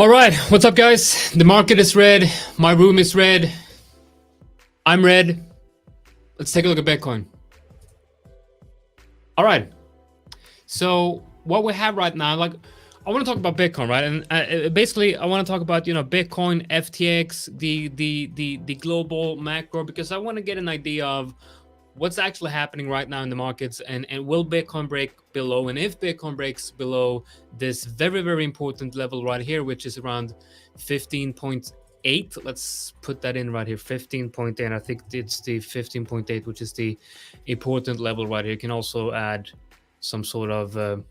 All right, what's up, guys? The market is red. My room is red. I'm red. Let's take a look at Bitcoin. All right. So what we have right now, like, I want to talk about Bitcoin, right? And basically, I want to talk about Bitcoin, FTX, the global macro, because I want to get an idea of what's actually happening right now in the markets, and will Bitcoin break below, and if Bitcoin breaks below this very important level right here, which is around 15.8. Let's put that in right here, 15.8. I think it's the 15.8, which is the important level right here. You can also add some sort of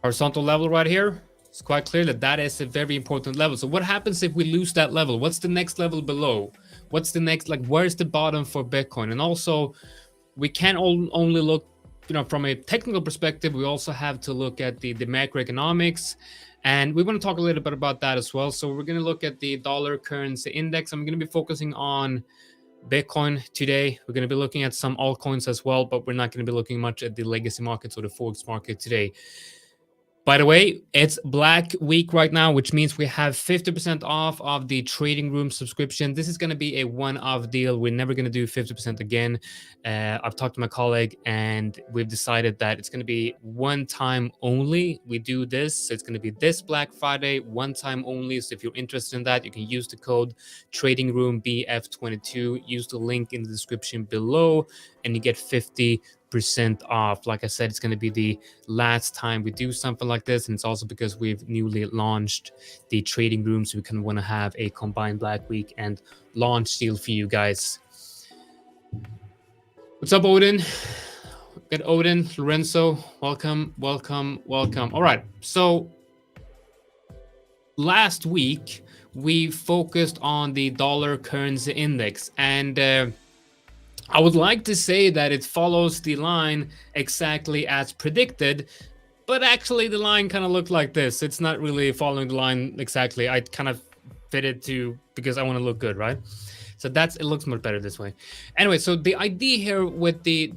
horizontal level right here. It's quite clear that that is a very important level. So what happens if we lose that level? What's the next level below? What's the next, like, where's the bottom for Bitcoin? And also, we can't only look, from a technical perspective. We also have to look at the macroeconomics, and we want to talk a little bit about that as well. So we're going to look at the dollar currency index. I'm going to be focusing on Bitcoin today. We're going to be looking at some altcoins as well, but we're not going to be looking much at the legacy markets or the Forex market today. By the way, it's Black Week right now, which means we have 50% off of the trading room subscription. This is going to be a one-off deal. We're never going to do 50% again. I've talked to my colleague, and we've decided that it's going to be one time only. We do this. So it's going to be this Black Friday, one time only. So if you're interested in that, you can use the code TradingRoomBF22. Use the link in the description below, and you get 50% off. Like I said, it's going to be the last time we do something like this, and it's also because we've newly launched the trading room, so we kind of want to have a combined Black Week and launch deal for you guys. What's up, Odin? Good, Odin, Lorenzo, welcome. All right, so last week we focused on the dollar currency index, and I would like to say that it follows the line exactly as predicted, but actually the line kind of looked like this. It's not really following the line exactly. I kind of fit it to, because I want to look good, right? So it looks much better this way. Anyway, so the idea here with the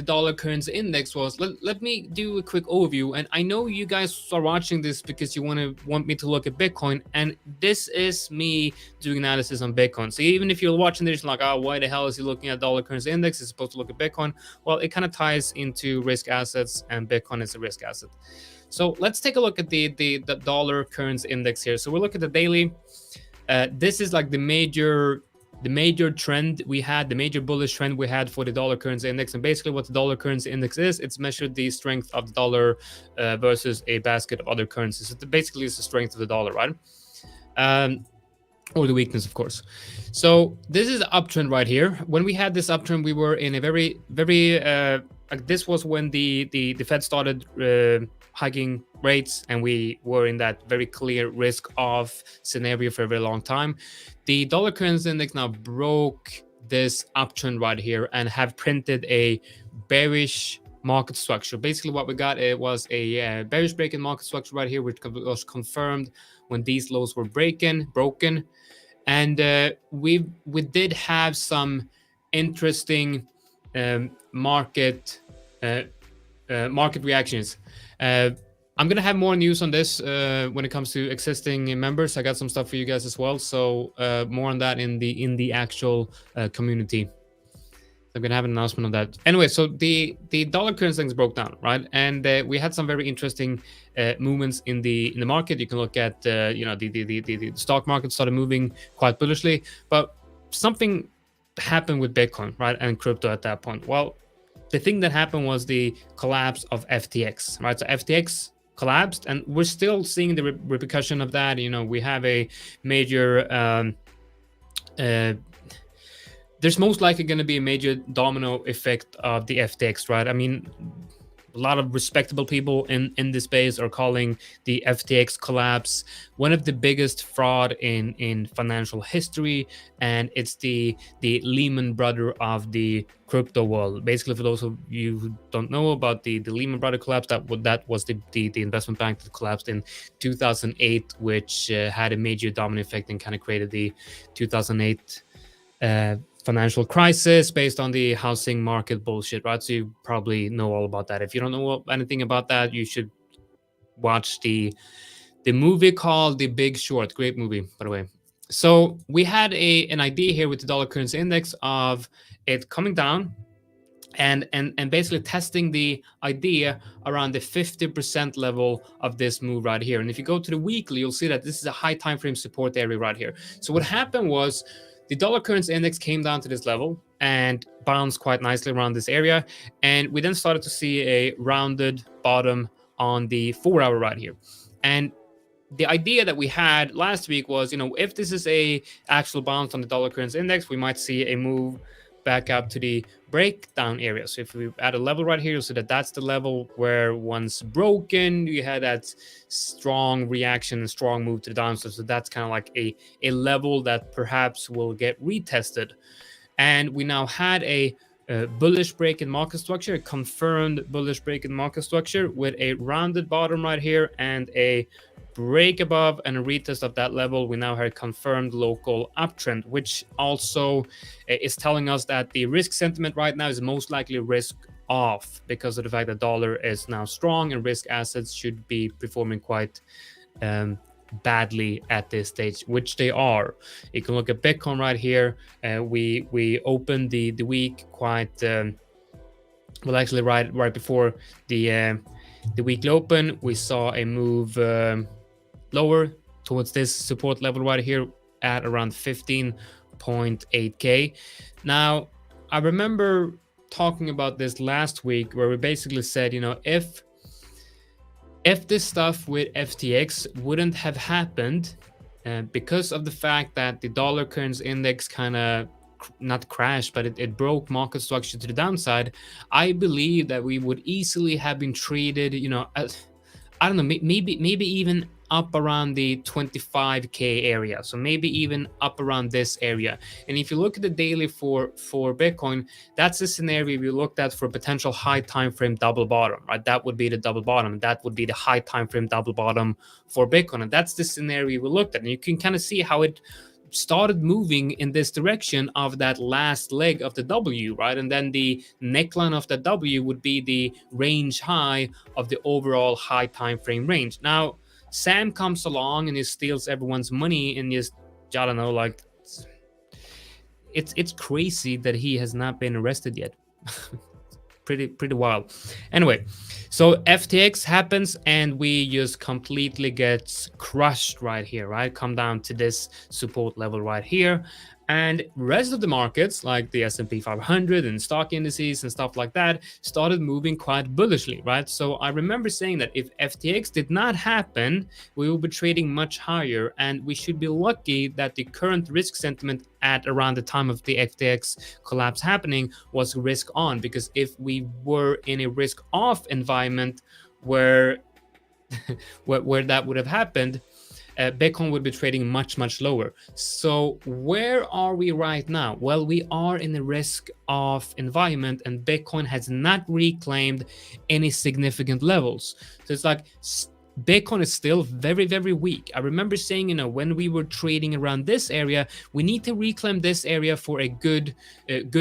dollar currency index was, let me do a quick overview. And I know you guys are watching this because you want me to look at Bitcoin, and this is me doing analysis on Bitcoin. So even if you're watching this, like, oh, why the hell is he looking at dollar currency index? He's supposed to look at Bitcoin. Well, it kind of ties into risk assets, and Bitcoin is a risk asset. So let's take a look at the dollar currency index here. So we'll look at the daily. This is like the major trend we had, the major bullish trend we had for the dollar currency index. And basically what the dollar currency index is, it's measured the strength of the dollar versus a basket of other currencies. So basically it's the strength of the dollar, right? Or the weakness, of course. So this is the uptrend right here. When we had this uptrend, we were in a very like, this was when the Fed started hiking rates, and we were in that very clear risk off scenario for a very long time. The dollar currency index now broke this uptrend right here and have printed a bearish market structure. Basically what we got, it was a bearish break in market structure right here, which was confirmed when these lows were broken. And we did have some interesting market reactions. I'm gonna have more news on this when it comes to existing members. I got some stuff for you guys as well, so more on that in the actual community. I'm gonna have an announcement on that. Anyway, so the dollar currency things broke down, right? And we had some very interesting movements in the market. You can look at the stock market started moving quite bullishly, but something happened with Bitcoin, right, and crypto at that point. Well, the thing that happened was the collapse of FTX, right? So FTX collapsed, and we're still seeing the repercussion of that. We have a major there's most likely going to be a major domino effect of the FTX, right? I mean, a lot of respectable people in this space are calling the FTX collapse one of the biggest fraud in financial history, and it's the Lehman Brother of the crypto world. Basically, for those of you who don't know about the Lehman Brother collapse, that was the investment bank that collapsed in 2008, which had a major domino effect and kind of created the 2008 financial crisis based on the housing market bullshit, right? So you probably know all about that. If you don't know anything about that, you should watch the the movie called The Big Short. Great movie, by the way. So we had an idea here with the dollar currency index of it coming down and basically testing the idea around the 50% level of this move right here. And if you go to the weekly, you'll see that this is a high time frame support area right here. So what happened was the dollar currency index came down to this level and bounced quite nicely around this area. And we then started to see a rounded bottom on the 4-hour right here. And the idea that we had last week was, if this is a actual bounce on the dollar currency index, we might see a move back up to the breakdown area. So if we add a level right here, you'll see that that's the level where once broken, you had that strong reaction and strong move to the downside. So that's kind of like a level that perhaps will get retested. And we now had a bullish break in market structure, a confirmed bullish break in market structure with a rounded bottom right here and a break above and a retest of that level. We now have a confirmed local uptrend, which also is telling us that the risk sentiment right now is most likely risk off because of the fact that dollar is now strong and risk assets should be performing quite badly at this stage, which they are. You can look at Bitcoin right here. We opened the week quite well, actually right before the weekly open. We saw a move lower towards this support level right here at around 15.8k. Now, I remember talking about this last week where we basically said, if this stuff with FTX wouldn't have happened because of the fact that the dollar currency index kind of not crashed, but it broke market structure to the downside, I believe that we would easily have been treated, I don't know, maybe even up around the 25k area, so maybe even up around this area. And if you look at the daily for Bitcoin, that's the scenario we looked at for a potential high time frame double bottom, right? That would be the double bottom. That would be the high time frame double bottom for Bitcoin, and that's the scenario we looked at. And you can kind of see how it started moving in this direction of that last leg of the W, right? And then the neckline of the W would be the range high of the overall high time frame range. Now, Sam comes along and he steals everyone's money and just, I don't know, like it's crazy that he has not been arrested yet. pretty wild. Anyway, so FTX happens and we just completely get crushed right here, right? Come down to this support level right here. And rest of the markets, like the S&P 500 and stock indices and stuff like that, started moving quite bullishly, right? So I remember saying that if FTX did not happen, we will be trading much higher. And we should be lucky that the current risk sentiment at around the time of the FTX collapse happening was risk on. Because if we were in a risk off environment where where that would have happened, Bitcoin would be trading much lower. So where are we right now? Well, we are in a risk-off environment and Bitcoin has not reclaimed any significant levels. So it's like Bitcoin is still very weak. I remember saying, when we were trading around this area, we need to reclaim this area for a good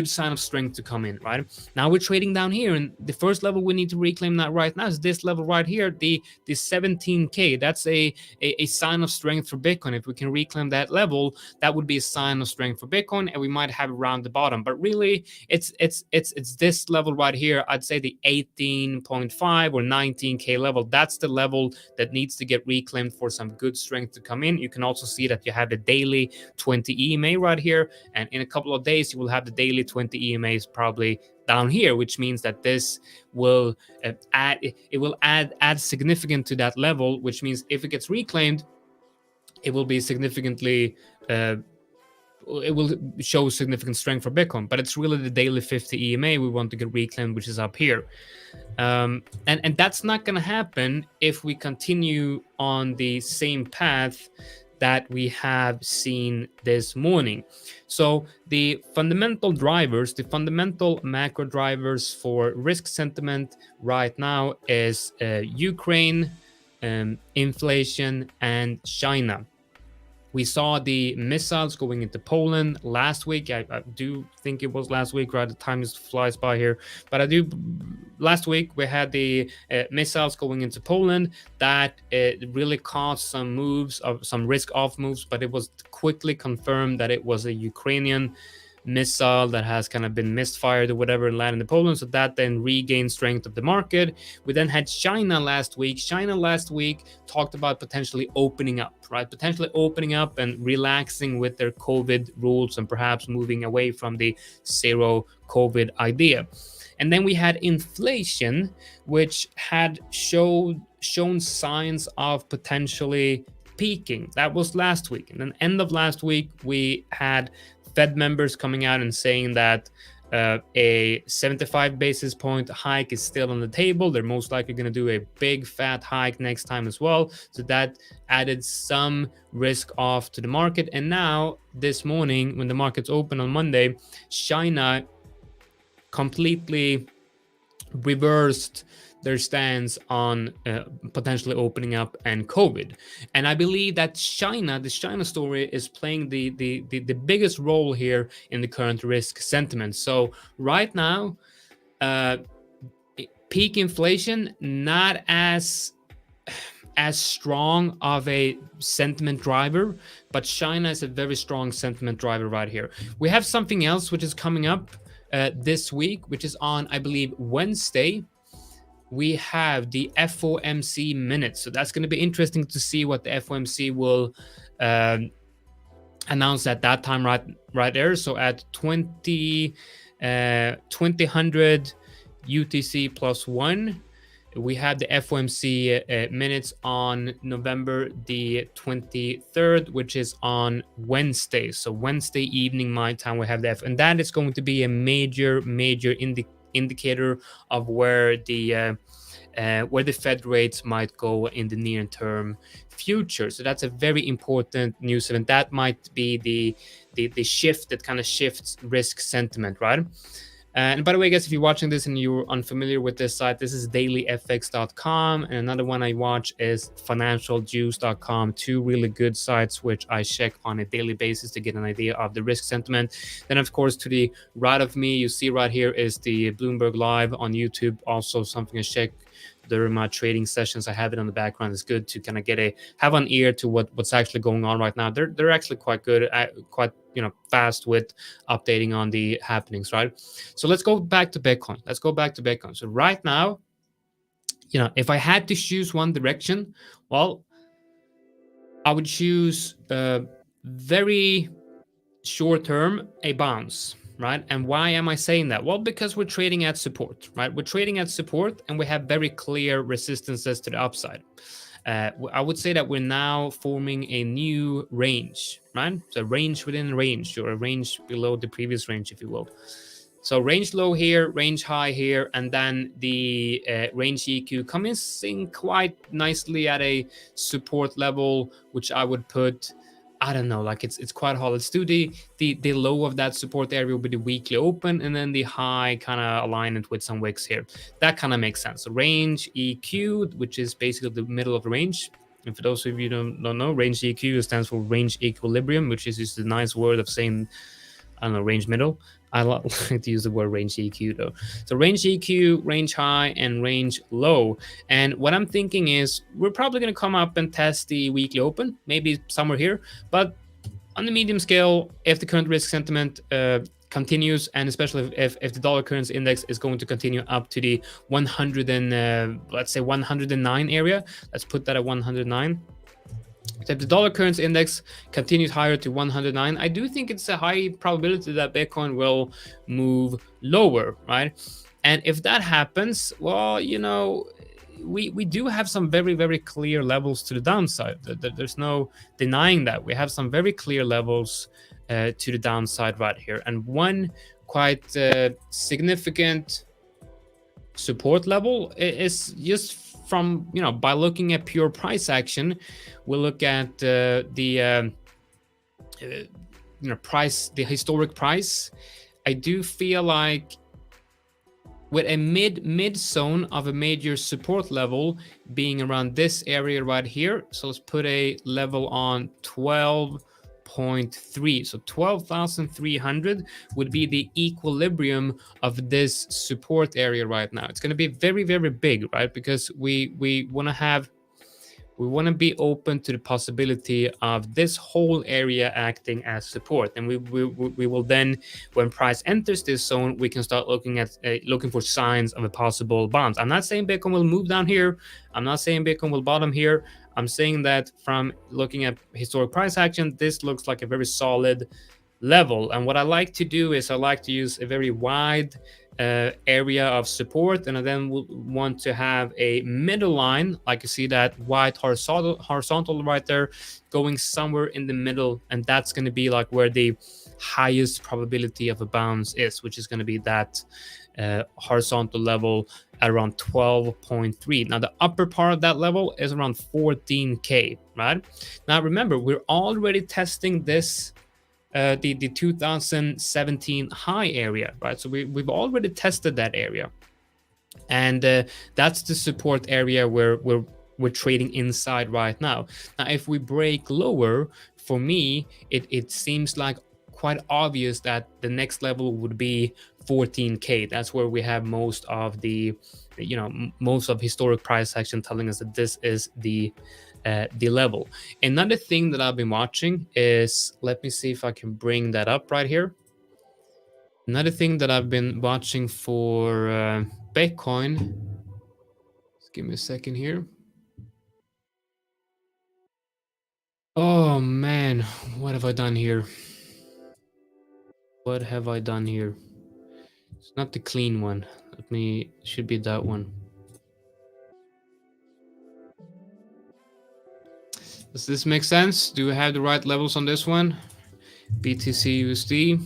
sign of strength to come in, right? Now we're trading down here, and the first level we need to reclaim that right now is this level right here, the 17k. That's a sign of strength for Bitcoin. If we can reclaim that level, that would be a sign of strength for Bitcoin, and we might have around the bottom. But really, it's this level right here. I'd say the 18.5 or 19k level. That's the level that needs to get reclaimed for some good strength to come in. You can also see that you have the daily 20 EMA right here, and in a couple of days you will have the daily 20 EMAs probably down here, which means that this will add significant to that level, which means if it gets reclaimed, it will be significantly it will show significant strength for Bitcoin. But it's really the daily 50 EMA we want to get reclaimed, which is up here. And that's not going to happen if we continue on the same path that we have seen this morning. So the fundamental drivers, the fundamental macro drivers for risk sentiment right now is Ukraine, inflation, and China. We saw the missiles going into Poland last week. I do think it was last week, right? The time just flies by here. But last week we had the missiles going into Poland that really caused some moves, of some risk off moves, but it was quickly confirmed that it was a Ukrainian missile that has kind of been misfired or whatever and landed in Poland. So that then regained strength of the market. We then had China last week. China last week talked about potentially opening up, right? Potentially opening up and relaxing with their COVID rules and perhaps moving away from the zero COVID idea. And then we had inflation, which had shown signs of potentially peaking. That was last week. And then end of last week, we had Fed members coming out and saying that a 75 basis point hike is still on the table. They're most likely going to do a big fat hike next time as well. So that added some risk off to the market. And now this morning, when the markets open on Monday, China completely reversed their stance on potentially opening up and COVID. And I believe that the China story is playing the biggest role here in the current risk sentiment. So right now, peak inflation, not as strong of a sentiment driver, but China is a very strong sentiment driver right here. We have something else which is coming up this week, which is on, I believe, Wednesday. We have the FOMC minutes. So that's going to be interesting to see what the FOMC will announce at that time right there. So at 2000 UTC plus 1, we have the FOMC minutes on November the 23rd, which is on Wednesday. So Wednesday evening my time, we have the and that is going to be a major indicator of where the Fed rates might go in the near term future. So that's a very important news event. That might be the shift that kind of shifts risk sentiment, right? And by the way, guys, if you're watching this and you're unfamiliar with this site, this is dailyfx.com. And another one I watch is financialjuice.com. Two really good sites, which I check on a daily basis to get an idea of the risk sentiment. Then, of course, to the right of me, you see right here is the Bloomberg Live on YouTube. Also something I check during my trading sessions. I have it on the background. It's good to kind of have an ear to what's actually going on right now. They're actually quite good, quite fast with updating on the happenings, right? So let's go back to Bitcoin. So right now, if I had to choose one direction, well, I would choose very short term a bounce, right? And why am I saying that? Well, because we're trading at support, right? We're trading at support and we have very clear resistances to the upside. I would say that we're now forming a new range, right? So range within range, or a range below the previous range, if you will. So range low here, range high here, and then the range EQ comes in quite nicely at a support level, which I would put, I don't know, like it's quite hard. Let's do the low of that support area will be the weekly open, and then the high kind of alignment with some wicks here. That kind of makes sense. So range EQ, which is basically the middle of the range. And for those of you who don't know, range EQ stands for range equilibrium, which is just a nice word of saying, I don't know, range middle. I like to use the word range EQ though. So range EQ, range high, and range low. And what I'm thinking is we're probably going to come up and test the weekly open, maybe somewhere here. But on the medium scale, if the current risk sentiment continues, and especially if the dollar currency index is going to continue up to the 100 and let's say 109 area, let's put that at 109. So if the dollar currency index continues higher to 109, I do think it's a high probability that Bitcoin will move lower, right? And if that happens, well, we do have some very, very clear levels to the downside. There's no denying that. We have some very clear levels to the downside right here. And one quite significant support level is just from, by looking at pure price action. We'll look at the price, the historic price. I do feel like with a mid zone of a major support level being around this area right here. So let's put a level on 12.3. So 12,300 would be the equilibrium of this support area right now. It's going to be very, very big, right? Because we want to have, we want to be open to the possibility of this whole area acting as support, and we will then, when price enters this zone, we can start looking at looking for signs of a possible bounce. I'm not saying Bitcoin will move down here. I'm not saying Bitcoin will bottom here. I'm saying that from looking at historic price action, this looks like a very solid level. And what I like to do is I like to use a very wide area of support, and I then will want to have a middle line, like you see that white horizontal right there, going somewhere in the middle, and that's going to be like where the highest probability of a bounce is, which is going to be that horizontal level at around 12.3. Now the upper part of that level is around 14k, right? Now remember, we're already testing this the 2017 high area, right? So we've already tested that area, and that's the support area where we're trading inside right now. Now, if we break lower, for me, it seems like quite obvious that the next level would be 14k. That's where we have most of the, you know, most of historic price action telling us that this is the level. Another thing that I've been watching is, let me see if I can bring that up right here. Another thing that I've been watching for Bitcoin. Just give me a second here. Oh man, what have I done here? What have I done here? It's not the clean one. Let me, should be that one. Does this make sense? Do we have the right levels on this one? BTC USD.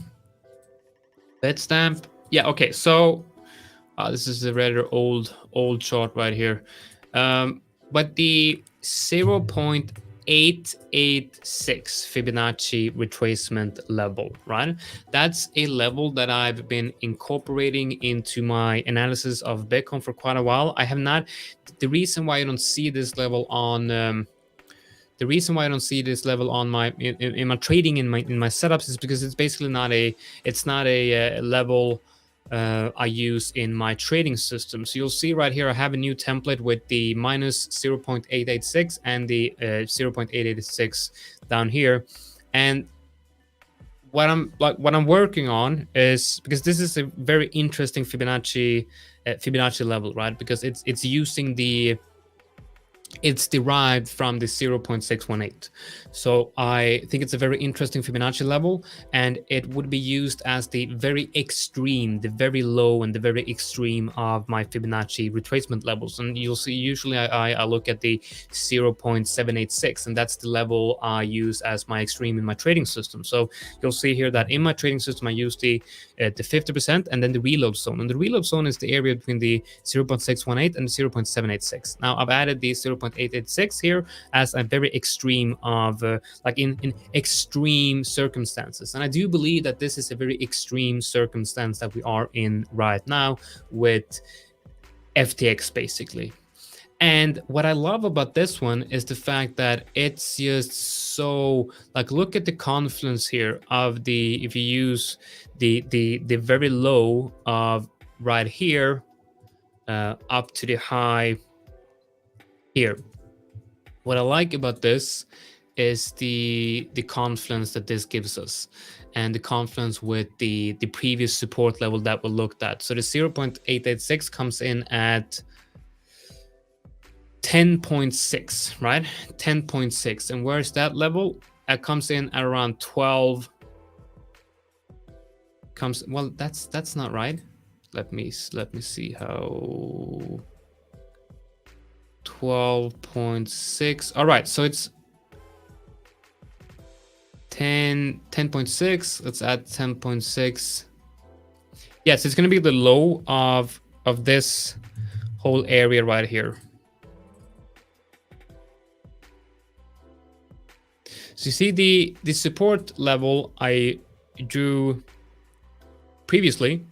Bitstamp. Yeah, okay. So this is a rather old chart right here. But the 0.886 Fibonacci retracement level, right? That's a level that I've been incorporating into my analysis of Bitcoin for quite a while. I have not, the reason why I don't see this level on the reason why I don't see this level on my in my trading in my setups is because it's basically not a, it's not a level I use in my trading system. So you'll see right here I have a new template with the minus 0.886 and the 0.886 down here. And what I'm working on is, because this is a very interesting Fibonacci level, right? Because it's using the, it's derived from the 0.618. So I think it's a very interesting Fibonacci level, and it would be used as the very extreme, the very low and the very extreme of my Fibonacci retracement levels. And you'll see usually I look at the 0.786, and that's the level I use as my extreme in my trading system. So you'll see here that in my trading system I use the 50% and then the reload zone. And the reload zone is the area between the 0.618 and the 0.786. Now I've added the 0.886 here as a very extreme of like in extreme circumstances. And I do believe that this is a very extreme circumstance that we are in right now with FTX basically. And what I love about this one is the fact that it's just so, like, look at the confluence here of the, if you use the very low of right here up to the high here. What I like about this is the confluence that this gives us, and the confluence with the previous support level that we looked at. So the 0.886 comes in at 10.6, right? 10.6. And where's that level? That comes in at around 12. Comes, well, that's not right. Let me see how. 12.6. All right, so it's 10.6. Let's add 10.6. Yes, it's going to be the low of this whole area right here. So you see the support level I drew previously.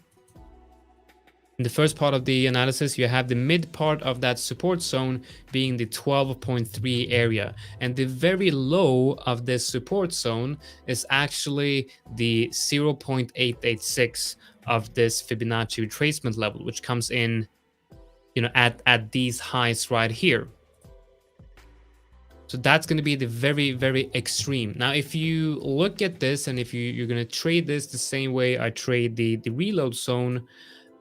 In the first part of the analysis, you have the mid part of that support zone being the 12.3 area. And the very low of this support zone is actually the 0.886 of this Fibonacci retracement level, which comes in, at these highs right here. So that's going to be the very, very extreme. Now, if you look at this and if you're going to trade this the same way I trade the reload zone,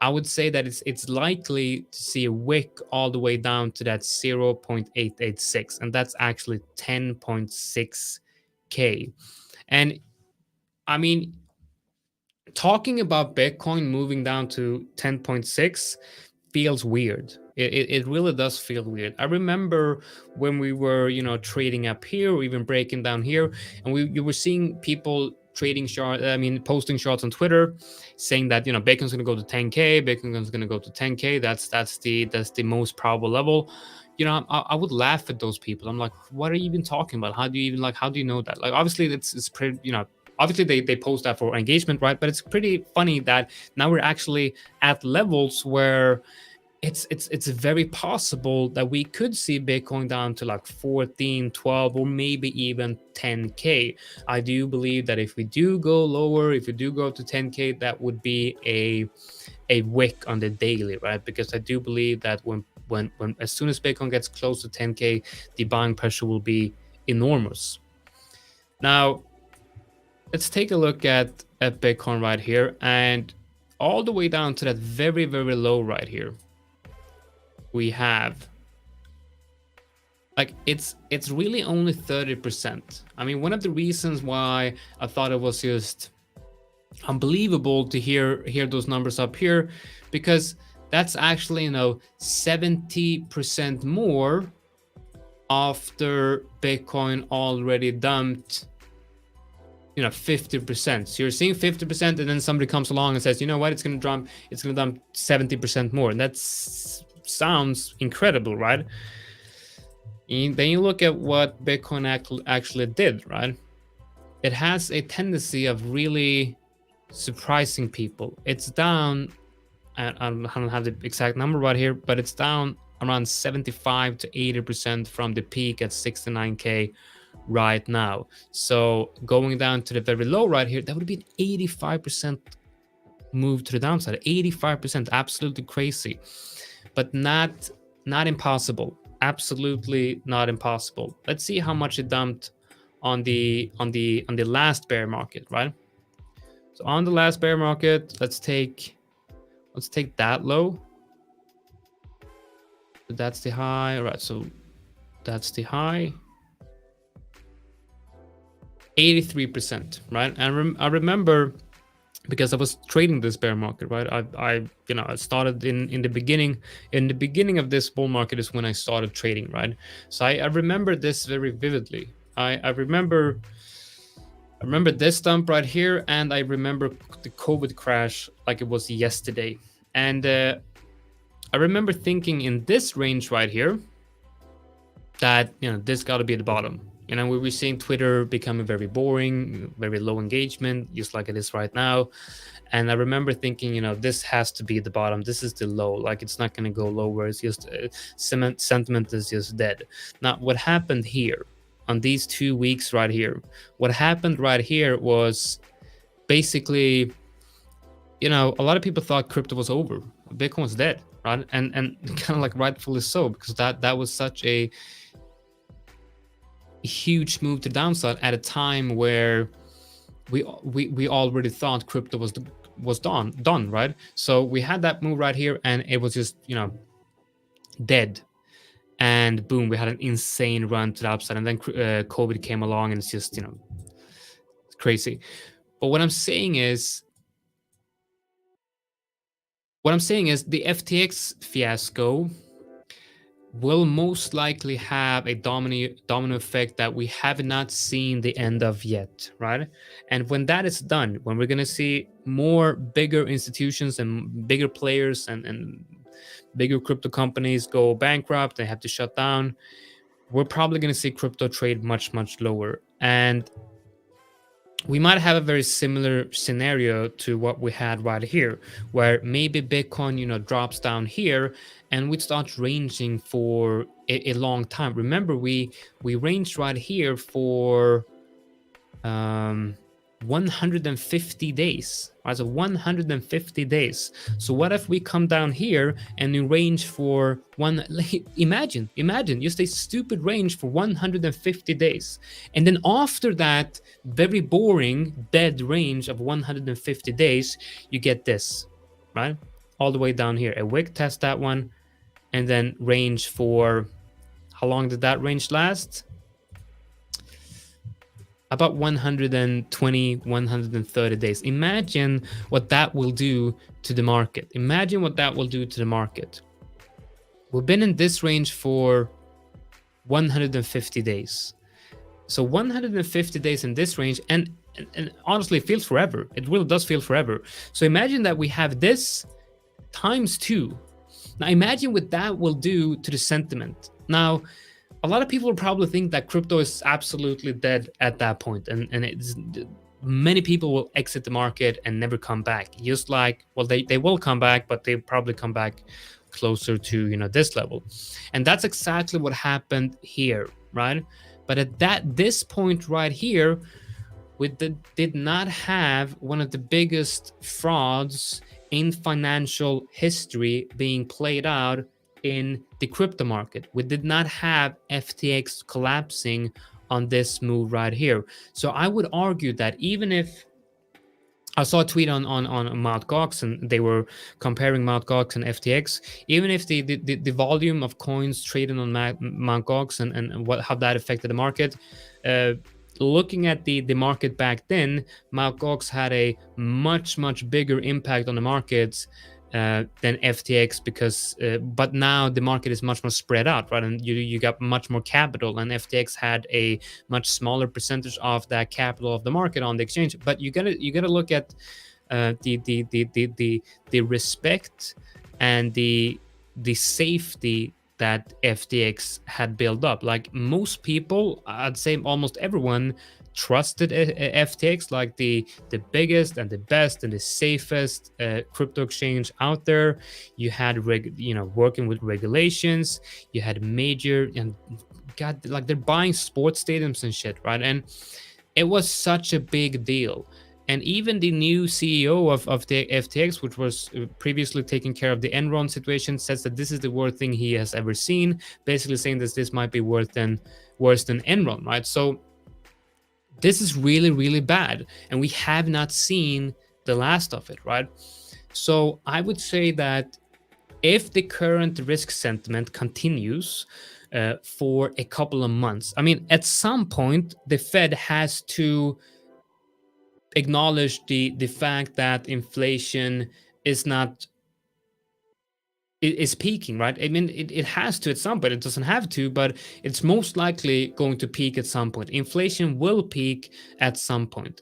I would say that it's likely to see a wick all the way down to that 0.886, and that's actually 10.6K. And I mean, talking about Bitcoin moving down to 10.6 feels weird. It really does feel weird. I remember when we were, trading up here or even breaking down here, and you were seeing people trading posting charts on Twitter saying that, Bitcoin's going to go to 10K, Bitcoin's going to go to 10K. That's the most probable level. I would laugh at those people. I'm like, what are you even talking about? How do you know that? Like, obviously it's pretty, obviously they post that for engagement, right? But it's pretty funny that now we're actually at levels where it's very possible that we could see Bitcoin down to like 14, 12, or maybe even 10K. I do believe that if we do go lower, if we do go up to 10K, that would be a wick on the daily, right? Because I do believe that when as soon as Bitcoin gets close to 10K, the buying pressure will be enormous. Now, let's take a look at Bitcoin right here, and all the way down to that very, very low right here. We have, like, it's really only 30%. I mean, one of the reasons why I thought it was just unbelievable to hear those numbers up here, because that's actually 70% more after Bitcoin already dumped 50%. So you're seeing 50%, and then somebody comes along and says, you know what, it's going to dump 70% more, and that's sounds incredible, right? And then you look at what Bitcoin actually did, right? It has a tendency of really surprising people. It's down, I don't have the exact number right here, but it's down around 75 to 80% from the peak at 69K right now. So going down to the very low right here, that would be an 85% move to the downside. 85%, absolutely crazy. But not impossible. Absolutely not impossible. Let's see how much it dumped on the last bear market, right? So on the last bear market, let's take that low. So that's the high. All right, so that's the high. 83%, right? And I remember, because I was trading this bear market, right? I started in the beginning. In the beginning of this bull market is when I started trading, right? So I remember this very vividly. I remember this dump right here, and I remember the COVID crash like it was yesterday. And I remember thinking in this range right here that this got to be the bottom. We were seeing Twitter becoming very boring, very low engagement, just like it is right now. And I remember thinking, this has to be the bottom. This is the low. Like, it's not going to go lower. It's just sentiment is just dead. Now, what happened here on these 2 weeks right here? What happened right here was basically, a lot of people thought crypto was over. Bitcoin was dead, right? And kind of like rightfully so, because that was such a huge move to the downside at a time where we already thought crypto was done, right? So we had that move right here, and it was just dead, and boom, we had an insane run to the upside, and then COVID came along, and it's just crazy. But what I'm saying is the FTX fiasco will most likely have a domino effect that we have not seen the end of yet, right? And when that is done, when we're going to see more bigger institutions and bigger players and bigger crypto companies go bankrupt, they have to shut down, we're probably going to see crypto trade much, much lower. And we might have a very similar scenario to what we had right here, where maybe Bitcoin, drops down here and we start ranging for a long time. Remember, we ranged right here for 150 days, right? So 150 days. So what if we come down here and we range for imagine just a stupid range for 150 days. And then after that very boring dead range of 150 days, you get this, right? All the way down here. A wick, test that one, and then range for, how long did that range last? About 120, 130 days. Imagine what that will do to the market. Imagine what that will do to the market. We've been in this range for 150 days. So 150 days in this range, and honestly, it feels forever. It really does feel forever. So imagine that we have this times 2. Now imagine what that will do to the sentiment. Now, a lot of people will probably think that crypto is absolutely dead at that point, and it's, many people will exit the market and never come back. Just like, well, they will come back, but they probably come back closer to this level, and that's exactly what happened here, right? But at this point right here, we did not have one of the biggest frauds in financial history being played out in the crypto market. We did not have FTX collapsing on this move right here. So I would argue that even if I saw a tweet on Mt. Gox, and they were comparing Mt. Gox and FTX, even if the volume of coins traded on Mt. Gox and how that affected the market, looking at the market back then, Mt. Gox had a much bigger impact on the markets than FTX, because but now the market is much more spread out, right? And you got much more capital, and FTX had a much smaller percentage of that capital of the market on the exchange. But you gotta look at the respect and the safety that FTX had built up. Like, most people, I'd say almost everyone, trusted FTX like the biggest and the best and the safest crypto exchange out there. You had working with regulations. You had major, and God, like, they're buying sports stadiums and shit, right? And it was such a big deal. And even the new CEO of the FTX, which was previously taking care of the Enron situation, says that this is the worst thing he has ever seen, basically saying that this might be worse than Enron, right? So this is really bad, and we have not seen the last of it, right? So I would say that if the current risk sentiment continues for a couple of months, I mean, at some point the Fed has to acknowledge the fact that inflation is peaking, right? I mean, it has to at some point. It doesn't have to, but it's most likely going to peak at some point. Inflation will peak at some point.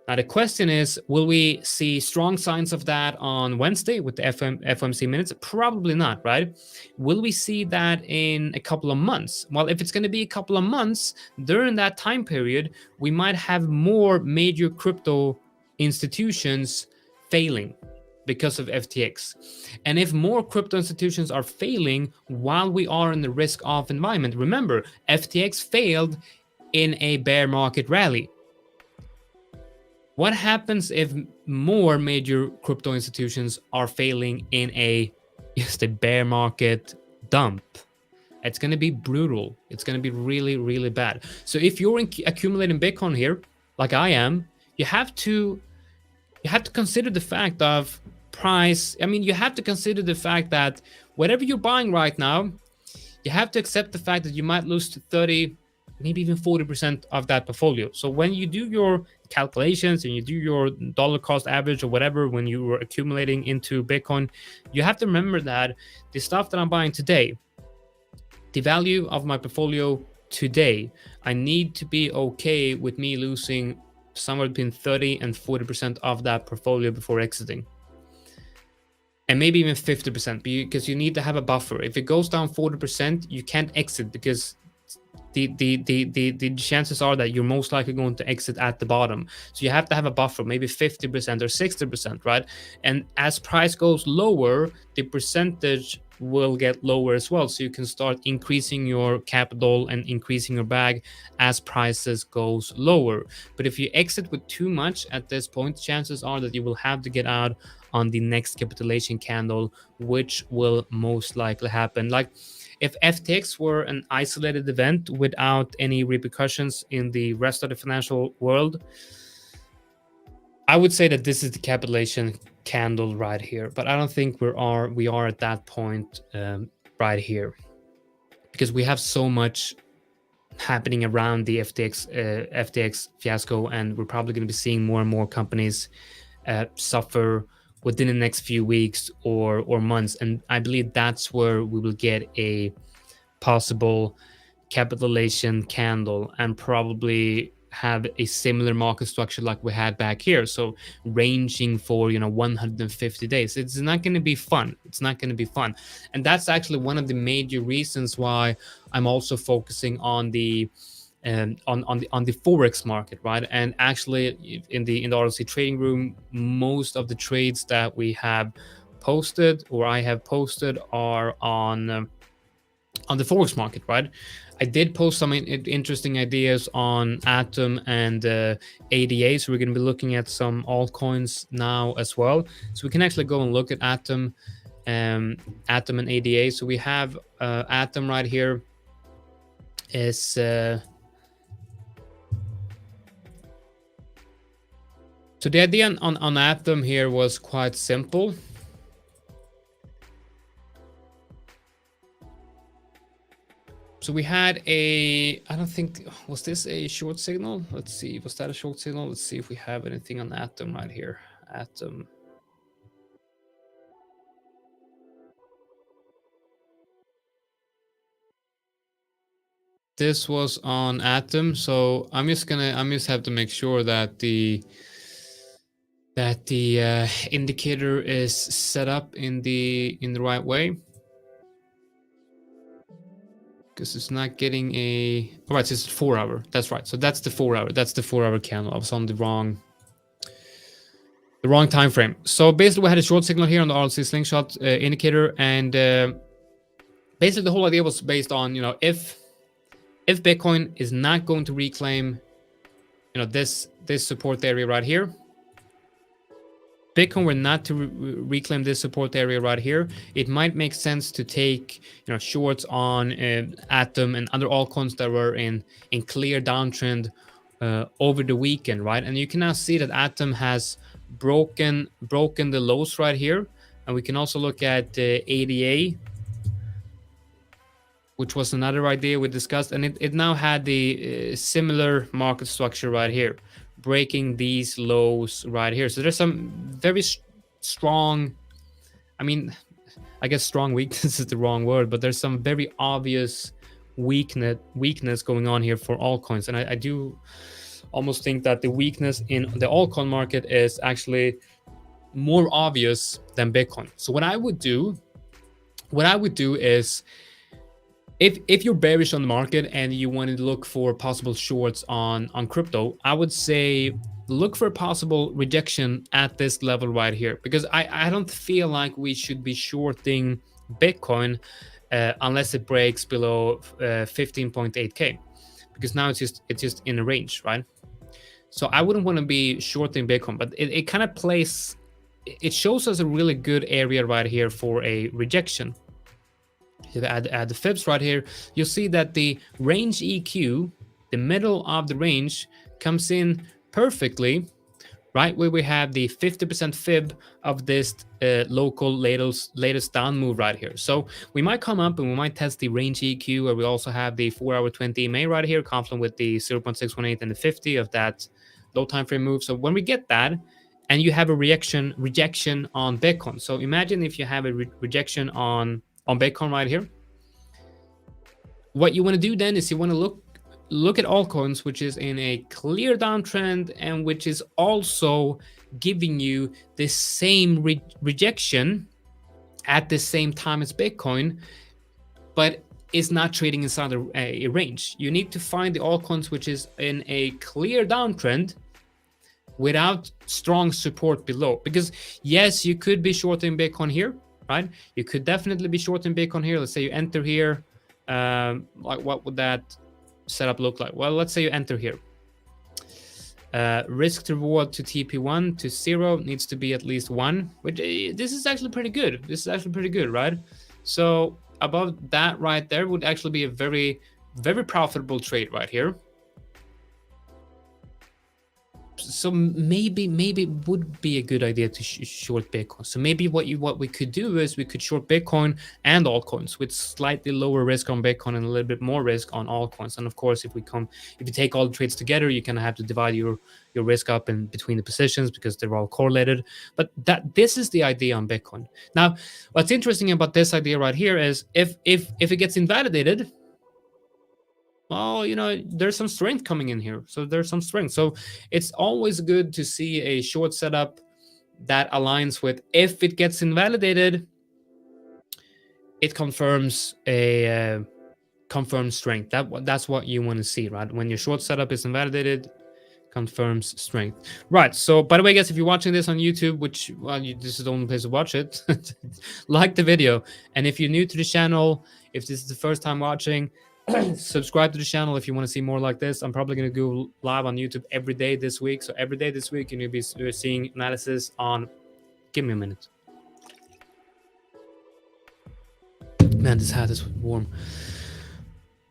Now, the question is, will we see strong signs of that on Wednesday with the FOMC minutes? Probably not, right? Will we see that in a couple of months? Well, if it's going to be a couple of months, during that time period, we might have more major crypto institutions failing because of FTX. And if more crypto institutions are failing while we are in the risk-off environment, remember, FTX failed in a bear market rally. What happens if more major crypto institutions are failing in just a bear market dump? It's going to be brutal. It's going to be really bad. So if you're accumulating Bitcoin here, like I am, you have to consider the fact of price. I mean, you have to consider the fact that whatever you're buying right now, you have to accept the fact that you might lose to 30, maybe even 40% of that portfolio. So when you do your calculations and you do your dollar cost average or whatever, when you were accumulating into Bitcoin, you have to remember that the stuff that I'm buying today, the value of my portfolio today, I need to be okay with me losing somewhere between 30 and 40% of that portfolio before exiting. And maybe even 50%, because you need to have a buffer. If it goes down 40%, you can't exit, because the chances are that you're most likely going to exit at the bottom. So you have to have a buffer, maybe 50% or 60%, right? And as price goes lower, the percentage will get lower as well. So you can start increasing your capital and increasing your bag as prices goes lower. But if you exit with too much at this point, chances are that you will have to get out on the next capitulation candle, which will most likely happen. Like, if FTX were an isolated event without any repercussions in the rest of the financial world, I would say that this is the capitulation candle right here. But I don't think we are at that point right here, because we have so much happening around the FTX fiasco, and we're probably going to be seeing more and more companies suffer within the next few weeks or months. And I believe that's where we will get a possible capitulation candle and probably have a similar market structure like we had back here. So ranging for 150 days. It's not going to be fun. It's not going to be fun. And that's actually one of the major reasons why I'm also focusing on the on the forex market, right? And actually in the RLZ trading room, most of the trades that we have posted or I have posted are on the forex market, right? I did post some interesting ideas on Atom and ADA, so we're going to be looking at some altcoins now as well. So we can actually go and look at Atom and ADA. So we have Atom right here is so the idea on Atom here was quite simple. So we had I don't think, was this a short signal? Let's see, was that a short signal? Let's see if we have anything on Atom right here. Atom. This was on Atom, so I'm just have to make sure that the indicator is set up in the right way, because it's not getting a. All right, so it's 4 hour. That's right. So that's the 4 hour. That's the 4 hour candle. I was on the wrong time frame. So basically, we had a short signal here on the RLZ slingshot indicator, and basically the whole idea was based on if Bitcoin is not going to reclaim this support area right here. Bitcoin were not to reclaim this support area right here, it might make sense to take shorts on Atom and other altcoins that were in clear downtrend over the weekend, right? And you can now see that Atom has broken the lows right here, and we can also look at ADA, which was another idea we discussed, and it now had the similar market structure right here, breaking these lows right here. So there's some very strong, I mean, I guess strong weakness is the wrong word, but there's some very obvious weakness going on here for altcoins. And I do almost think that the weakness in the altcoin market is actually more obvious than Bitcoin. So what I would do is, if you're bearish on the market and you want to look for possible shorts on crypto, I would say look for a possible rejection at this level right here, because I don't feel like we should be shorting Bitcoin unless it breaks below 15.8k, because now it's just in a range, right? So I wouldn't want to be shorting Bitcoin, but it kind of plays, it shows us a really good area right here for a rejection. If I add the fibs right here, you'll see that the range EQ, the middle of the range, comes in perfectly right where we have the 50% fib of this local latest down move right here. So we might come up and we might test the range EQ, where we also have the 4 hour 20 EMA right here, confluent with the 0.618 and the 50 of that low time frame move. So when we get that, and you have a rejection on Bitcoin. So imagine if you have a rejection on Bitcoin right here. What you want to do then is you want to look at altcoins, which is in a clear downtrend and which is also giving you the same rejection at the same time as Bitcoin, but is not trading inside a range. You need to find the altcoins which is in a clear downtrend without strong support below. Because yes, you could be shorting Bitcoin here, right? You could definitely be shorting Bitcoin here. Let's say you enter here. Like what would that setup look like? Well, let's say you enter here. Risk to reward to TP1 to 0 needs to be at least 1, which this is actually pretty good. This is actually pretty good, right? So above that right there would actually be a very, very profitable trade right here. So maybe it would be a good idea to short Bitcoin. So maybe what we could do is we could short Bitcoin and altcoins with slightly lower risk on Bitcoin and a little bit more risk on altcoins. And of course, if you take all the trades together, you kind of have to divide your risk up in between the positions because they're all correlated. But this is the idea on Bitcoin. Now, what's interesting about this idea right here is if it gets invalidated, well, there's some strength coming in here. So there's some strength. So it's always good to see a short setup that aligns with, if it gets invalidated, it confirms a confirms strength. That's what you want to see, right? When your short setup is invalidated, confirms strength. Right. So by the way, guys, if you're watching this on YouTube, which, well, this is the only place to watch it, like the video. And if you're new to the channel, if this is the first time watching, subscribe to the channel if you want to see more like this. I'm probably going to go live on YouTube every day this week. So every day this week, you'll be seeing analysis on... Give me a minute. Man, this hat is warm.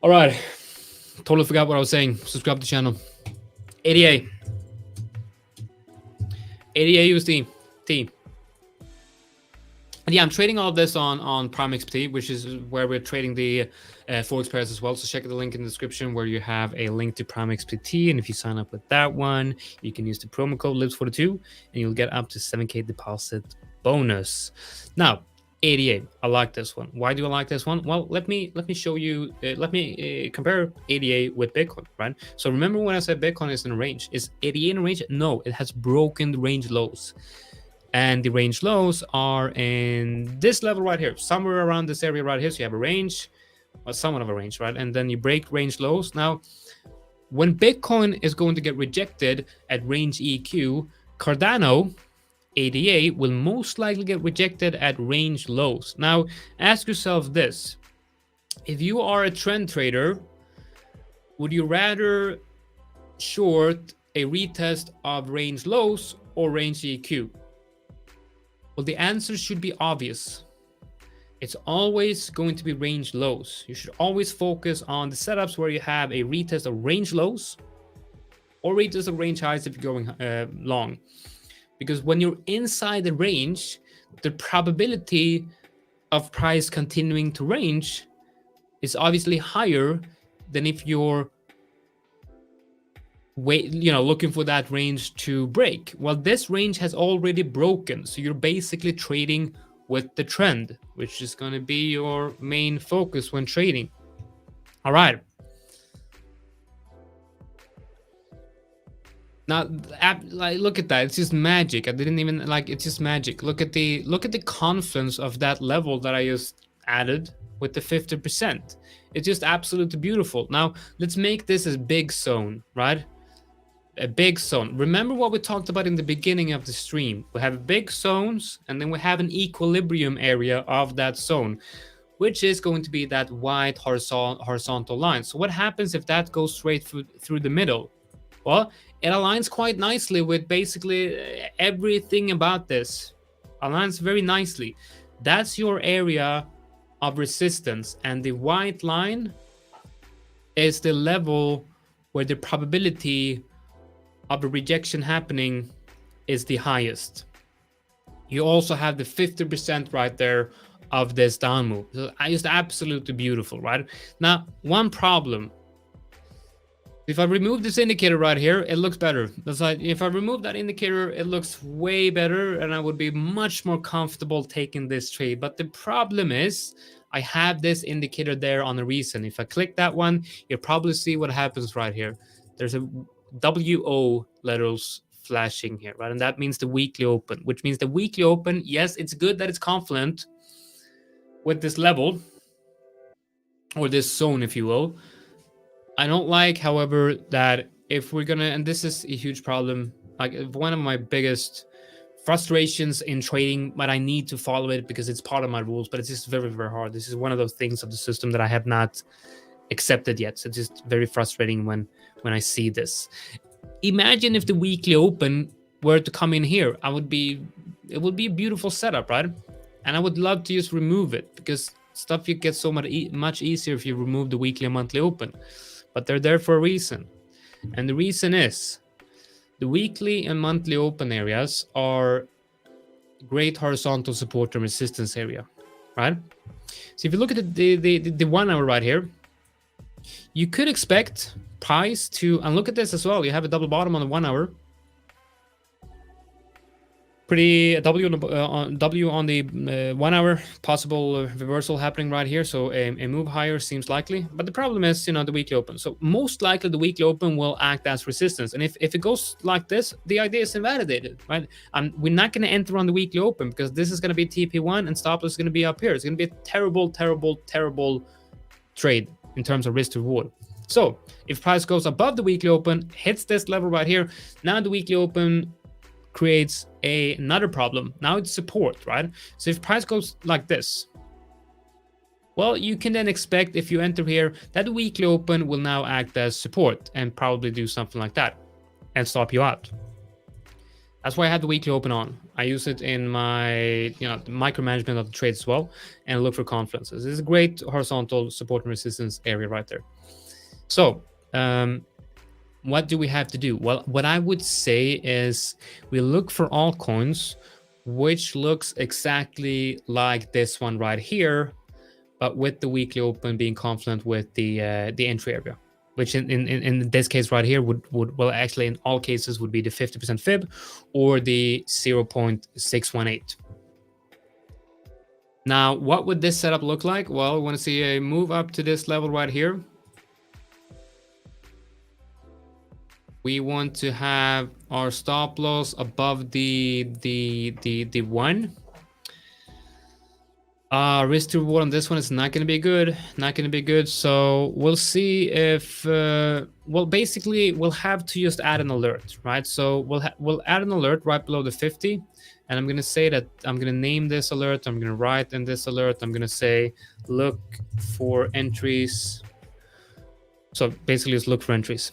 All right. Totally forgot what I was saying. Subscribe to the channel. ADA. ADA USD. T. And yeah, I'm trading all of this on PrimeXBT, which is where we're trading the Forex pairs as well. So check the link in the description where you have a link to PrimeXBT. And if you sign up with that one, you can use the promo code LIBS42 and you'll get up to 7K deposit bonus. Now, ADA, I like this one. Why do I like this one? Well, let me show you, let me compare ADA with Bitcoin, right? So remember when I said Bitcoin is in a range, is ADA in a range? No, it has broken the range lows. And the range lows are in this level right here, somewhere around this area right here. So you have a range, or somewhat of a range, right? And then you break range lows. Now, when Bitcoin is going to get rejected at range EQ, Cardano, ADA, will most likely get rejected at range lows. Now, ask yourself this. If you are a trend trader, would you rather short a retest of range lows or range EQ? Well, the answer should be obvious. It's always going to be range lows. You should always focus on the setups where you have a retest of range lows or retest of range highs if you're going long. Because when you're inside the range, the probability of price continuing to range is obviously higher than if you're looking for that range to break. Well, this range has already broken, so you're basically trading with the trend, which is going to be your main focus when trading. All right. Now, look at that. It's just magic. I didn't even it's just magic. Look at the confidence of that level that I just added with the 50%. It's just absolutely beautiful. Now, let's make this a big zone, right? A big zone. Remember what we talked about in the beginning of the stream. We have big zones, and then we have an equilibrium area of that zone, which is going to be that white horizontal line. So what happens if that goes straight through the middle? Well, it aligns quite nicely with basically everything about this. Aligns very nicely. That's your area of resistance, and the white line is the level where the probability of a rejection happening is the highest. You also have the 50% right there of this down move. So just absolutely beautiful, right? Now, one problem. If I remove this indicator right here, it looks better. That's like, if I remove that indicator, it looks way better, and I would be much more comfortable taking this trade. But the problem is, I have this indicator there on a reason. If I click that one, you'll probably see what happens right here. There's a WO letters flashing here, right? And that means the weekly open, which means the weekly open, yes, it's good that it's confluent with this level. or this zone, if you will. I don't like, however, that if we're gonna, and this is a huge problem, like one of my biggest frustrations in trading, but I need to follow it because it's part of my rules, but it's just very, very hard. This is one of those things of the system that I have not accepted yet. So it's just very frustrating when I see this. Imagine if the weekly open were to come in here. It would be a beautiful setup, right? And I would love to just remove it, because stuff you get so much easier if you remove the weekly and monthly open. But they're there for a reason. And the reason is the weekly and monthly open areas are great horizontal support and resistance area, right? So if you look at the 1 hour right here, you could expect price to, and look at this as well, you have a double bottom on the 1 hour, pretty W on the 1 hour, possible reversal happening right here. So a move higher seems likely, but the problem is, the weekly open. So most likely the weekly open will act as resistance, and if it goes like this, the idea is invalidated, right? And we're not going to enter on the weekly open, because this is going to be TP1 and stop loss is going to be up here. It's going to be a terrible, terrible, terrible trade in terms of risk to reward. So if price goes above the weekly open, hits this level right here, now the weekly open creates another problem. Now it's support, right? So if price goes like this, well, you can then expect, if you enter here, that the weekly open will now act as support and probably do something like that and stop you out. That's why I have the weekly open on. I use it in my micromanagement of the trades as well, and look for confidences. This is a great horizontal support and resistance area right there. So what do we have to do? Well, what I would say is we look for altcoins which looks exactly like this one right here, but with the weekly open being confluent with the entry area, which in this case right here would well, actually in all cases would be the 50% fib or the 0.618. Now, what would this setup look like? Well, we want to see a move up to this level right here. We want to have our stop loss above the 1. Risk to reward on this one is not going to be good. Not going to be good. So we'll see if well, basically we'll have to just add an alert, right? So we'll add an alert right below the 50, and I'm going to say that I'm going to name this alert. I'm going to write in this alert. I'm going to say look for entries. So basically, just look for entries.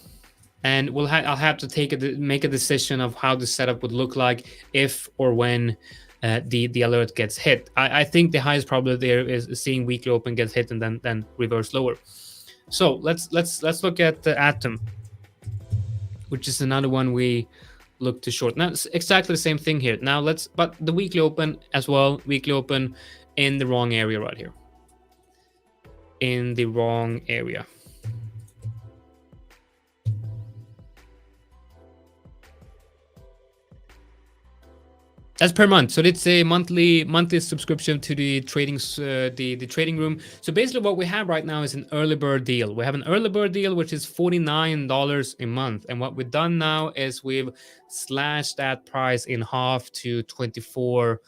And I'll have to make a decision of how the setup would look like if or when the alert gets hit. I think the highest probability there is seeing weekly open gets hit and then reverse lower. So let's look at the Atom, which is another one we look to short. Now it's exactly the same thing here. Now but the weekly open as well. Weekly open in the wrong area right here. In the wrong area. That's per month. So it's a monthly subscription to the trading the trading room. So basically what we have right now is an early bird deal. We have an early bird deal which is $49 a month. And what we've done now is we've slashed that price in half to $24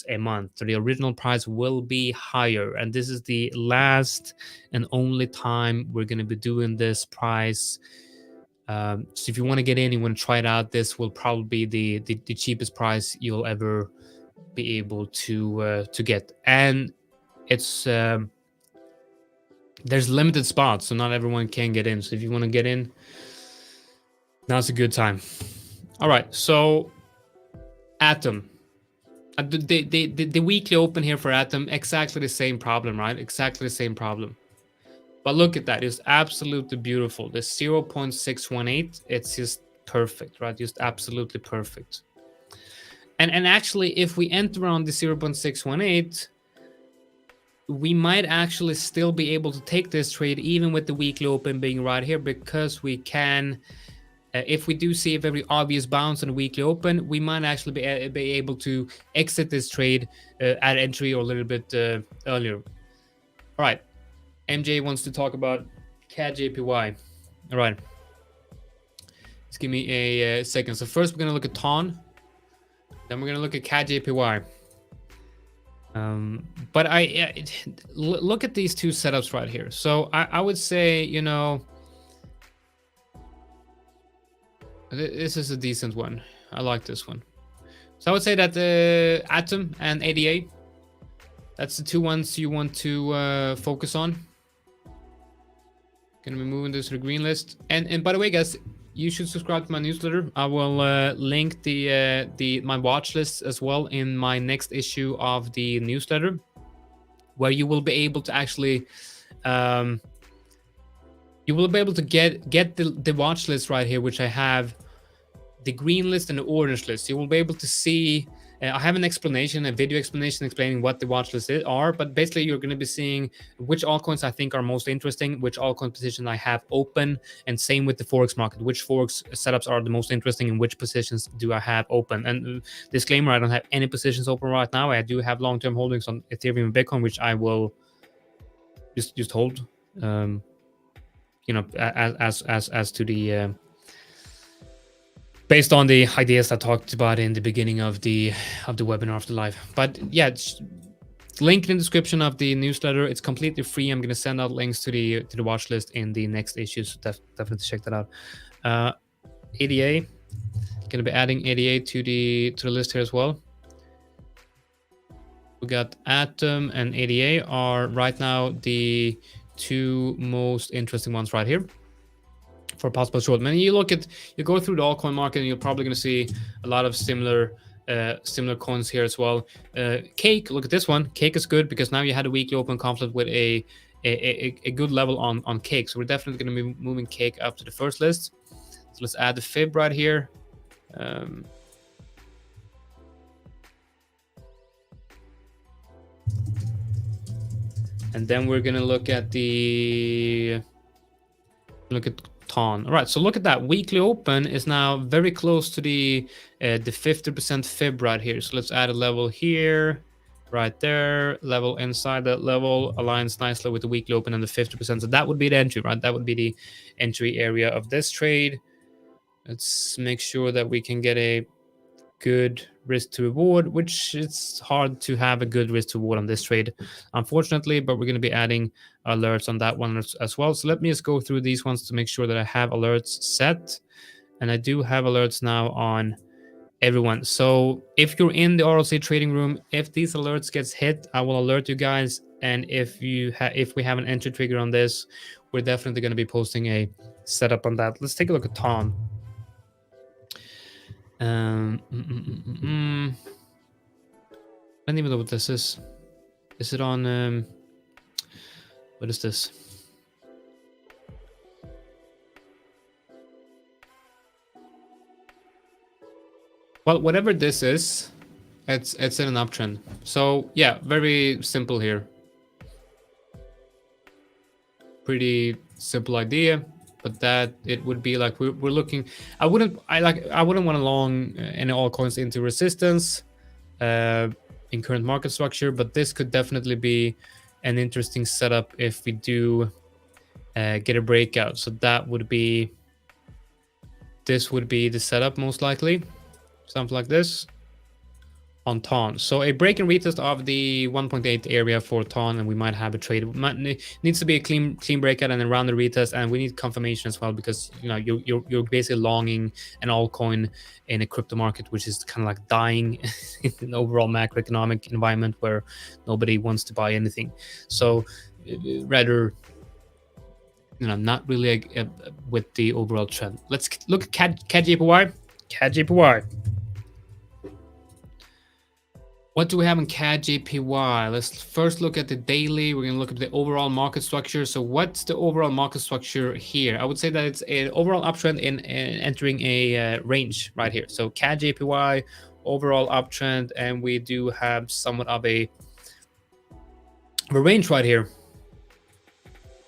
a month. So the original price will be higher. And this is the last and only time we're going to be doing this price. So if you want to get in, you want to try it out, this will probably be the cheapest price you'll ever be able to get. And it's there's limited spots, so not everyone can get in. So if you want to get in, now's a good time. All right, so Atom, the weekly open here for Atom, exactly the same problem, right? Exactly the same problem. But look at that, it's absolutely beautiful. The 0.618, it's just perfect, right? Just absolutely perfect. And actually, if we enter on the 0.618, we might actually still be able to take this trade even with the weekly open being right here, because we can, if we do see a very obvious bounce on the weekly open, we might actually be able to exit this trade at entry or a little bit earlier. All right. MJ wants to talk about CAD JPY. All right. Just give me a second. So first we're going to look at TON. Then we're going to look at CAD JPY. But look at these two setups right here. So I would say, you know, this is a decent one. I like this one. So I would say that the Atom and ADA, that's the two ones you want to focus on. Gonna be moving this to the green list. And by the way, guys, you should subscribe to my newsletter. I will link my watch list as well in my next issue of the newsletter, where you will be able to actually you will be able to get the watch list right here, which I have the green list and the orange list. You will be able to see. I have an explanation, a video explanation explaining what the watch lists are, but basically you're going to be seeing which altcoins I think are most interesting, which altcoin positions I have open, and same with the Forex market, which Forex setups are the most interesting and which positions do I have open. And disclaimer, I don't have any positions open right now. I do have long-term holdings on Ethereum and Bitcoin, which I will just hold, you know, as to the based on the ideas I talked about in the beginning of the webinar of the live. But yeah, link in the description of the newsletter. It's completely free. I'm going to send out links to the watch list in the next issue, so definitely check that out. ADA, going to be adding ADA to the list here as well. We got Atom and ADA are right now the two most interesting ones right here for possible short. When you go through the altcoin market, and you're probably going to see a lot of similar coins here as well. Cake, look at this one. Cake is good because now you had a weekly open conflict with a good level on Cake. So we're definitely going to be moving Cake up to the first list. So let's add the fib right here. And then we're going to look at Ton. All right, so look at that. Weekly open is now very close to the 50% fib right here. So let's add a level here, right there. Level inside that level aligns nicely with the weekly open and the 50%. So that would be the entry, right? That would be the entry area of this trade. Let's make sure that we can get a good risk to reward, which it's hard to have a good risk to reward on this trade, unfortunately, but we're going to be adding alerts on that one as well. So let me just go through these ones to make sure that I have alerts set, and I do have alerts now on everyone. So if you're in the RLZ trading room, if these alerts gets hit, I will alert you guys, and if we have an entry trigger on this, we're definitely going to be posting a setup on that. Let's take a look at Tom. I don't even know what this is. Is it on what is this? Well, whatever this is, it's in an uptrend. So yeah, very simple here. Pretty simple idea. But that it would be like we're looking. I wouldn't want to long any altcoins into resistance in current market structure, but this could definitely be an interesting setup if we do get a breakout. So that would be, this would be the setup most likely, something like this on Ton. So a break and retest of the 1.8 area for Ton, and we might have a trade. Needs to be a clean breakout and around the retest, and we need confirmation as well, because you know you're basically longing an altcoin in a crypto market which is kind of like dying in an overall macroeconomic environment where nobody wants to buy anything. So rather, you know, not really with the overall trend. Let's look at CAD-JPY. CAD-JPY. What do we have in CAD-JPY? Let's first look at the daily. We're going to look at the overall market structure. So what's the overall market structure here? I would say that it's an overall uptrend in entering a range right here. So CAD-JPY, overall uptrend, and we do have somewhat of a range right here.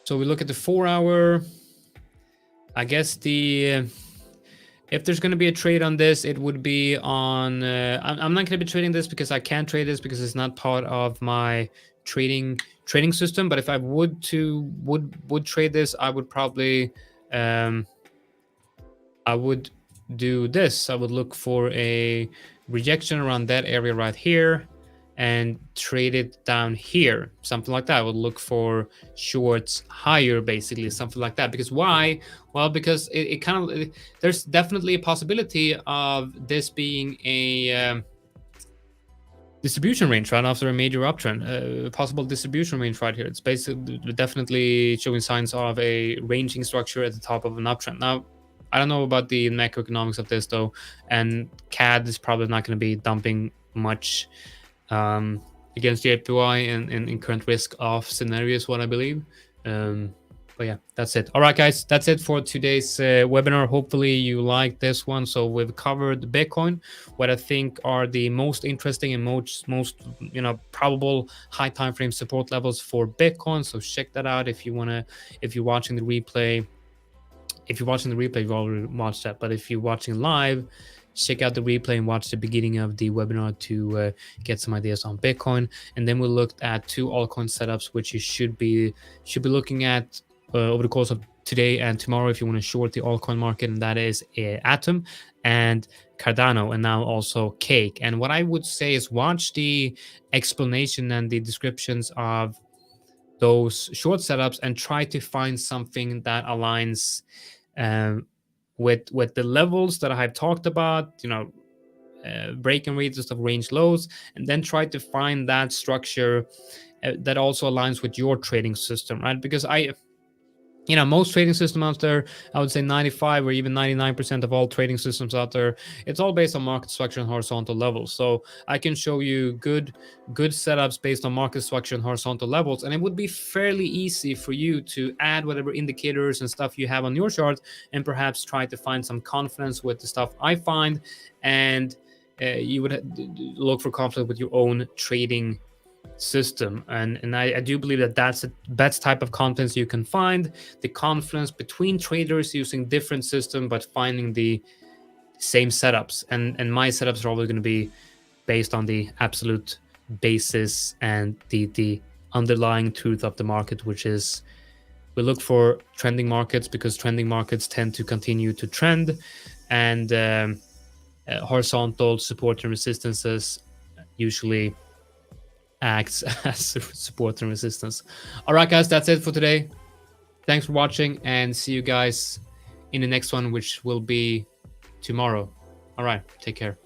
So we look at the 4-hour. I guess if there's going to be a trade on this, it would be on. I'm not going to be trading this because I can't trade this because it's not part of my trading system. But if I would trade this, I would probably I would do this. I would look for a rejection around that area right here, and trade it down here, something like that. I would look for shorts higher, basically, something like that. Because why? Well, because it kind of, there's definitely a possibility of this being a distribution range right after a major uptrend, possible distribution range right here. It's basically definitely showing signs of a ranging structure at the top of an uptrend. Now, I don't know about the macroeconomics of this though, and CAD is probably not going to be dumping much against the APY in current risk off scenarios, what I believe. But yeah, that's it. All right, guys, that's it for today's webinar. Hopefully you like this one. So we've covered Bitcoin, what I think are the most interesting and most probable high time frame support levels for Bitcoin. So check that out if you wanna, if you're watching the replay. If you're watching the replay, you've already watched that. But if you're watching live, check out the replay and watch the beginning of the webinar to get some ideas on Bitcoin. And then we looked at 2 altcoin setups, which you should be looking at over the course of today and tomorrow if you want to short the altcoin market, and that is Atom and Cardano, and now also Cake. And what I would say is watch the explanation and the descriptions of those short setups and try to find something that aligns with the levels that I've talked about, break and read of range lows, and then try to find that structure that also aligns with your trading system, right? Because most trading systems out there, I would say 95 or even 99% of all trading systems out there, it's all based on market structure and horizontal levels. So I can show you good setups based on market structure and horizontal levels, and it would be fairly easy for you to add whatever indicators and stuff you have on your chart and perhaps try to find some confidence with the stuff I find, and you would look for confidence with your own trading system. And I do believe that that's the best type of confidence you can find, the confidence between traders using different systems but finding the same setups. And my setups are always going to be based on the absolute basis and the underlying truth of the market, which is we look for trending markets because trending markets tend to continue to trend, and horizontal support and resistances usually acts as support and resistance. All right, guys, that's it for today. Thanks for watching, and see you guys in the next one, which will be tomorrow. All right, take care.